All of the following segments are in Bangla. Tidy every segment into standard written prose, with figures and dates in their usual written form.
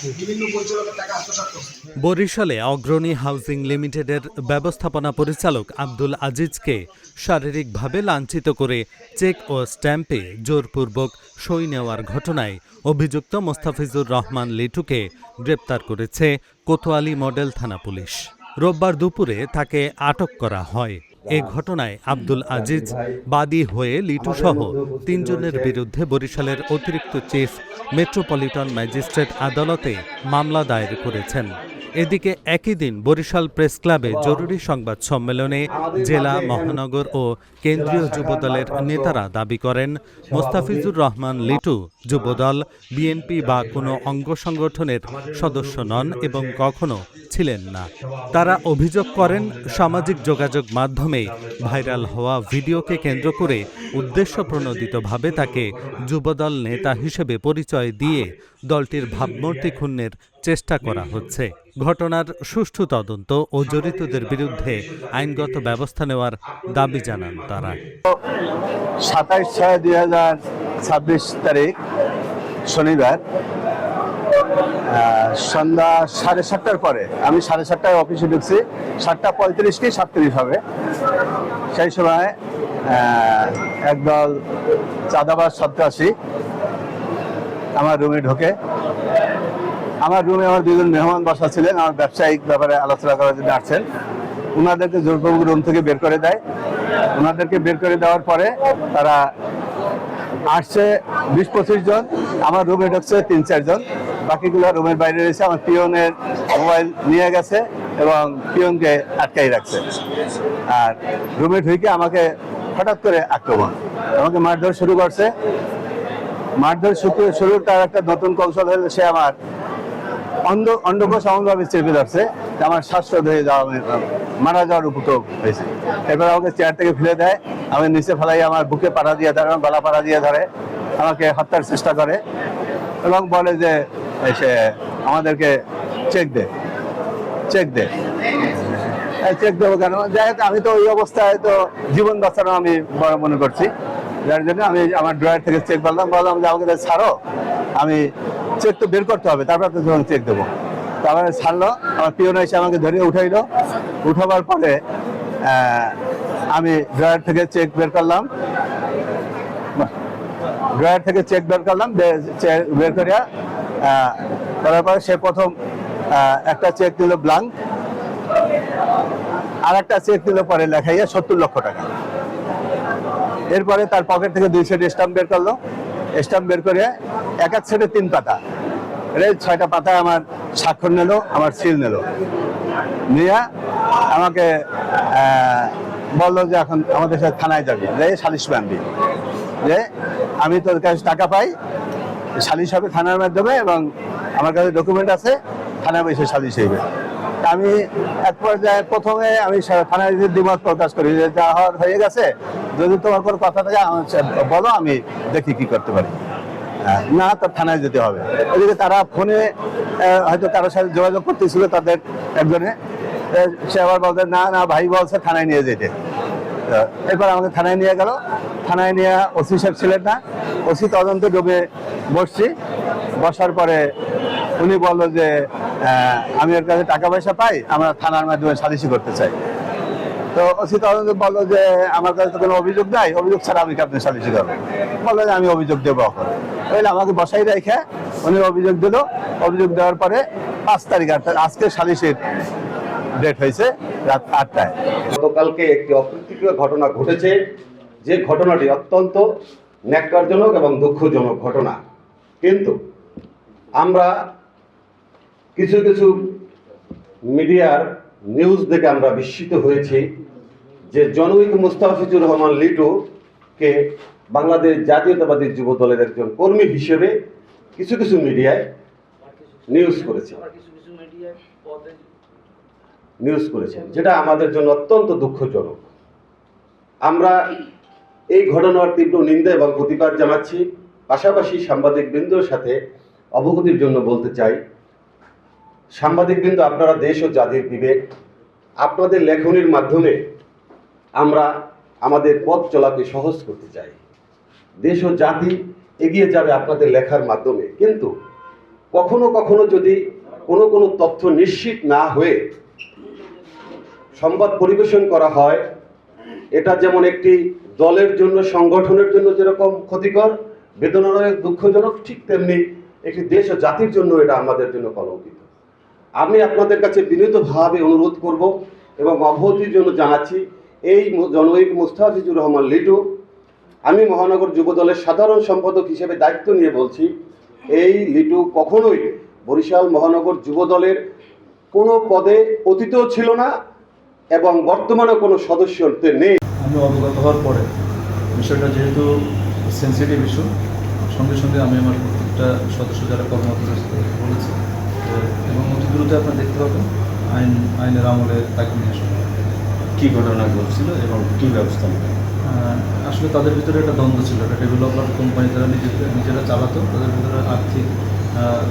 বিভিন্ন পরিচালকের টাকা আত্মসাৎ করছে। বরিশালে অগ্রণী হাউজিং লিমিটেডের ব্যবস্থাপনা পরিচালক আব্দুল আজিজকে শারীরিকভাবে লাঞ্ছিত করে চেক ও স্ট্যাম্পে জোরপূর্বক সই নেওয়ার ঘটনায় অভিযুক্ত মোস্তাফিজুর রহমান লিটুকে গ্রেপ্তার করেছে কোতোয়ালি মডেল থানা পুলিশ। রোববার দুপুরে তাকে আটক করা হয়। এ ঘটনায় আব্দুল আজিজ বাদী হয়ে লিটুসহ তিনজনের বিরুদ্ধে বরিশালের অতিরিক্ত চিফ মেট্রোপলিটন ম্যাজিস্ট্রেট আদালতে মামলা দায়ের করেছেন। এদিকে একই দিন বরিশাল প্রেস ক্লাবে জরুরি সংবাদ সম্মেলনে জেলা, মহানগর ও কেন্দ্রীয় যুবদলের নেতারা দাবি করেন, মোস্তাফিজুর রহমান লিটু যুবদল, বিএনপি বা কোনো অঙ্গ সংগঠনের সদস্য নন এবং কখনো ছিলেন না। তারা অভিযোগ করেন, সামাজিক যোগাযোগ মাধ্যমে ভাইরাল হওয়া ভিডিওকে কেন্দ্র করে উদ্দেশ্যপ্রণোদিতভাবে তাকে যুবদল নেতা হিসেবে পরিচয় দিয়ে দলটির ভাবমূর্তি ক্ষুণ্ণের চেষ্টা করা হচ্ছে। ঘটনার সুষ্ঠু তদন্ত ও জড়িতদের বিরুদ্ধে আইনগত ব্যবস্থা নেওয়ার দাবি জানান তারা। 27/6/2026 তারিখ শনিবার সন্ধ্যা 7:30টার পরে আমি 7:30টায় অফিসে ঢুকছি। 7:35 কি 7:30 হবে। সেই সময় একদল চাঁদাবাজ সন্ত্রাসী আমার রুমে ঢোকে। আমার রুমে আমার দুজন মেহমান বসা ছিলেন, আমার ব্যবসায়িক ব্যাপারে আলোচনা করার জন্য আসছেন। ওনাদেরকে জোরপূর্বক রুম থেকে বের করে দেয়। ওনাদেরকে বের করে দেওয়ার পরে তারা আসছে 20-25 জন, আমার রুমে ঢুকছে 3-4 জন, বাকিগুলো রুমের বাইরে রয়েছে। আমার পিয়নের মোবাইল নিয়ে গেছে এবং পিয়নকে আটকাই রাখছে। আর রুমে ঢুকে আমাকে হঠাৎ করে আক্রমণ, আমাকে মারধর শুরু করছে। মারধর শুরুর তার একটা নতুন কৌশল হলো, সে আমার অন্ডকোষ এমনভাবে চেপে ধরছে যে আমার শ্বাসরোধ হয়ে যাওয়া, মারা যাওয়ার উপক্রম হয়েছে। এবার আমাকে চেয়ার থেকে ফেলে দেয়, আমি নিচে ফেলাই, আমার বুকে পাড়া দিয়ে ধরে, আমার গলা পাড়া দিয়ে ধরে, আমাকে হত্যার চেষ্টা করে এবং বলে যে সে আমাদেরকে চেক দে চেক দেবো কেন। যাই হোক, আমি তো ওই অবস্থায় তো জীবন বাঁচানো আমি বড় মনে করছি, যার জন্য আমি আমার ড্রয়ার থেকে চেক বললাম যে আমাকে ছাড়ো, আমি চেক তো বের করতে হবে, তারপর তো চেক দেবো। তারপরে ছাড়লো, আমার পিয়ন এসে আমাকে ধরে উঠাইলো। উঠাবার পরে আমি ড্রয়ার থেকে চেক বের করলাম, বের করিয়া করার পরে সে প্রথম একটা চেক দিল ব্লাঙ্ক, আর একটা চেক দিল পরে লেখাইয়া 70 লক্ষ টাকা। এরপরে তার পকেট থেকে 2 সেট স্টাম্প বের করলো। স্টাম্প বের করে এক সেটে 3 পাতা, 6টা পাতায় আমার স্বাক্ষর নিল, আমার সিল নিল। নিয়ে আমাকে বললো যে এখন আমাদের সাথে থানায় যাবি, যে সালিশ বান্ধবি, যে আমি তোর কাছে টাকা পাই, সালিশ হবে থানার মাধ্যমে এবং আমার কাছে ডকুমেন্ট আছে, থানায় বসে সালিশ হইবে। আমি এক পর্যায়ে প্রথমে আমি থানায় দ্বিমত প্রকাশ করি যে যা হওয়ার হয়ে গেছে, যদি তোমার কোনো কথা থাকে বলো, আমি দেখি কি করতে পারি। না, তার থানায় যেতে হবে। ওইদিকে তারা ফোনে হয়তো কারোর সাথে যোগাযোগ করতেছিল, তাদের একজনে, সে আবার বলতে না ভাই বলছে থানায় নিয়ে যেতে। এরপর আমাকে থানায় নিয়ে গেল। থানায় নিয়ে ওসি সাহেব ছিলেন না, ওসি তদন্ত ডুবে বসছি। বসার পরে উনি বললো যে আমি ওর কাছে টাকা পয়সা পাই, আমরা থানার মাধ্যমে সালিশি করতে চাই। তো ওসি তদন্ত বললো যে আমার কাছে তো কোনো অভিযোগ নাই, অভিযোগ ছাড়া আমি আপনি সালিশি করবো। বললো যে আমি অভিযোগ দেবো এখন। তাহলে আমাকে বসাই রেখে উনি অভিযোগ দিল। অভিযোগ দেওয়ার পরে 5 তারিখ, আজকে সালিশির ডেট হয়েছে রাত 8টায়। গতকালকে একটি অপ্রীতিকর ঘটনা ঘটেছে, যে ঘটনাটি অত্যন্ত ন্যাক্কারজনক এবং দুঃখজনক ঘটনা। কিন্তু আমরা কিছু মিডিয়ার নিউজ দেখে আমরা বিস্মিত হয়েছি যে জনৈক মোস্তাফিজুর রহমান লিটুকে বাংলাদেশ জাতীয়তাবাদী যুব দলের একজন কর্মী হিসেবে কিছু মিডিয়ায় নিউজ করেছেন, যেটা আমাদের জন্য অত্যন্ত দুঃখজনক। আমরা এই ঘটনার তীব্র নিন্দা এবং প্রতিবাদ জানাচ্ছি। পাশাপাশি সাংবাদিকবৃন্দর সাথে অবগতির জন্য বলতে চাই, সাংবাদিকবৃন্দ, আপনারা দেশ ও জাতির বিবেক, আপনাদের লেখনীর মাধ্যমে আমরা আমাদের পথ চলাকে সহজ করতে চাই। দেশ ও জাতি এগিয়ে যাবে আপনাদের লেখার মাধ্যমে, কিন্তু কখনো কখনো যদি কোনো কোনো তথ্য নিশ্চিত না হয়ে সংবাদ পরিবেশন করা হয়, এটা যেমন একটি দলের জন্য, সংগঠনের জন্য যেরকম ক্ষতিকর, বেদনাদায়ক, দুঃখজনক, ঠিক তেমনি একটি দেশ ও জাতির জন্য এটা আমাদের জন্য কলঙ্কিত। আমি আপনাদের কাছে বিনীতভাবে অনুরোধ করব এবং অবগতির জন্য জানাচ্ছি, এই জনৈক মুস্তাফিজুর রহমান লিটু, আমি মহানগর যুব দলের সাধারণ সম্পাদক হিসেবে দায়িত্ব নিয়ে বলছি, এই লিটু কখনোই বরিশাল মহানগর যুব দলের কোনো পদে অতীতেও ছিল না এবং বর্তমানে কোনো সদস্যত্বে নেই। আমি অবগত হওয়ার পরে বিষয়টা যেহেতু সেন্সিটিভ ইস্যু, সঙ্গে সঙ্গে আমি আমার প্রত্যেকটা সদস্য যারা কর্মরত রয়েছে বলেছি এবং অতি দ্রুত আপনারা দেখতে পাবেন আইনের আমলে তাকে নিয়ে আসবে। কী ঘটনা ঘটছিল এবং কী ব্যবস্থা নেবে? আসলে তাদের ভিতরে একটা দ্বন্দ্ব ছিল, একটা ডেভেলপার কোম্পানি তারা নিজেরা চালাতো, তাদের ভিতরে আর্থিক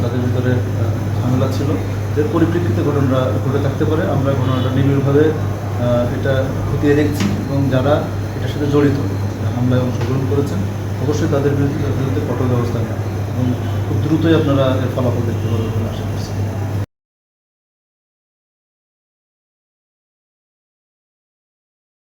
তাদের ভিতরে ঝামেলা ছিল, এর পরিপ্রেক্ষিতে ঘটনাটা ঘটে থাকতে পারে। আমরা ঘটনাটা নিবিড়ভাবে এটা খতিয়ে দেখছি এবং যারা এটার সাথে জড়িত, হামলায় অংশগ্রহণ করেছেন, অবশ্যই তাদের বিরুদ্ধে কঠোর ব্যবস্থা নেওয়া এবং খুব দ্রুতই আপনারা এর ফলাফল দেখতে পারবেন বলে আশা করছি।